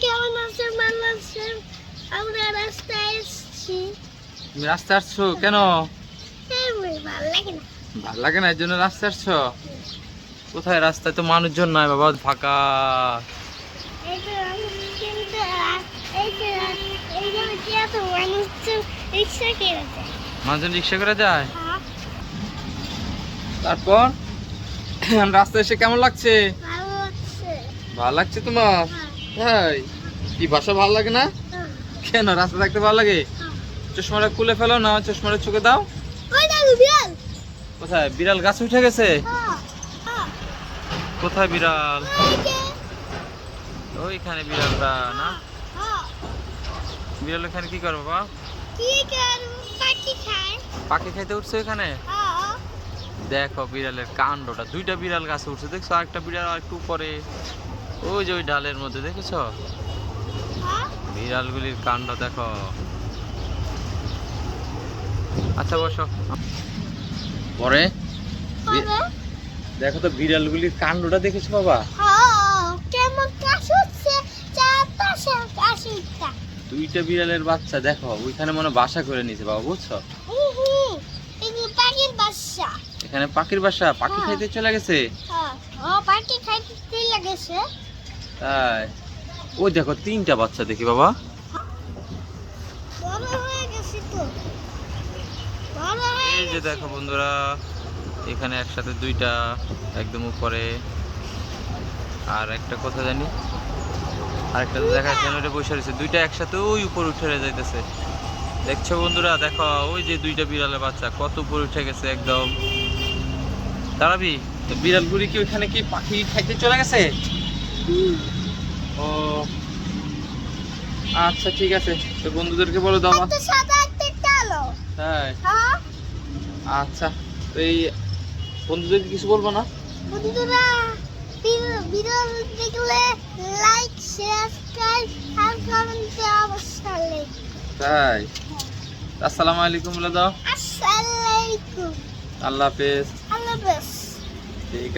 কেমন আছেন? ভালো আছেন? আমরা রাস্তায় এসেছি। তুমি রাস্তায় আসছো কেন? ভালো লাগে না। ভাল লাগে না, এর জন্য রাস্তায় আসছো? কোথায়? রাস্তায় তো মানুষজন নাই বাবা, ফাঁকা। এই তো কিন্তু এই যে এই যে এত মানুষ রিক্সা কিনতে। মানুষজন রিক্সা করে যায়। হ্যাঁ, তারপর রাস্তায় এসে কেমন লাগছে? ভালো লাগছে। ভালো লাগছে তোমার? হ্যাঁ, তাই? কি বাসা ভালো লাগে না? হ্যাঁ, কেন রাস্তা থাকতে ভালো লাগে? হ্যাঁ। চশমাটা খুলে ফেলো না, চশমাটা চোখে দাও। ওই দেখো বিড়াল। কোথায়? বিড়াল গাছে উঠে গেছে? হ্যাঁ, হ্যাঁ। কোথায় বিড়াল? ওই যে, ওইখানে বিড়ালটা না? হ্যাঁ। বিড়াল এখানে কি করে বাবা? কি করব? পাখি খায়। পাখি খাইতে উঠছে এখানে? হ্যাঁ, দেখো বিড়ালের কাণ্ডটা, দুইটা বিড়াল গাছে উঠছে দেখছো, আরেকটা বিড়াল আর একটু উপরে ওই যে ওই ডালের মধ্যে দেখেছো? হ্যাঁ। বিড়ালগুলির কাণ্ড দেখো। আচ্ছা বসো। পরে হবে? দেখো তো বিড়ালগুলির কাণ্ডটা দেখেছো বাবা? হ্যাঁ, কেমন কাশ হচ্ছে? চারপাশে কাশিটা। দুইটা বিড়ালের বাচ্চা দেখো ওইখানে মনে হয় বাসা করে নিয়েছে বাবা, বুঝছো? এগুলো পাখির বাসা। এখানে পাখির বাসা, পাখি হ্যাঁ। খাইতে চলে গেছে। হ্যাঁ, ও পাখি খাইতে লেগেছে। তাই? ওই দেখো তিনটা বাচ্চা দেখি বাবা। বড় হয়ে গেছে তো। বড় হয়ে এই যে গেছে। দেখো বন্ধুরা, এখানে একসাথে দুইটা একদম উপরে, আর একটা কথা জানি আরেকটা তো দেখা যাচ্ছে না, ওইটা বসে রয়েছে, দুইটা একসাথে ওই উপর উঠে যাইতেছে। দেখছো বন্ধুরা, দেখো ওই যে দুইটা বিড়ালের বাচ্চা কত উপরে উঠে গেছে একদম। দাঁড়াবি তো, বিড়ালগুলি কি ওইখানে কি পাখি খাইতে চলে গেছে? ও আচ্ছা ঠিক আছে, তো বন্ধুদেরকে বলে দাও। একটা সাদা একটা কালো। তাই? হ্যাঁ, আচ্ছা, তো এই বন্ধুদেরকে কিছু বলবো না? বন্ধুরা ভিডিও দেখলে লাইক সাবস্ক্রাইব আর কমেন্ট অবশ্যই। তাই? আসসালামু আলাইকুম বলে দাও। আসসালামু আলাইকুম। আল্লাহ হাফেজ। আল্লাহ হাফেজ। ঠিক আছে।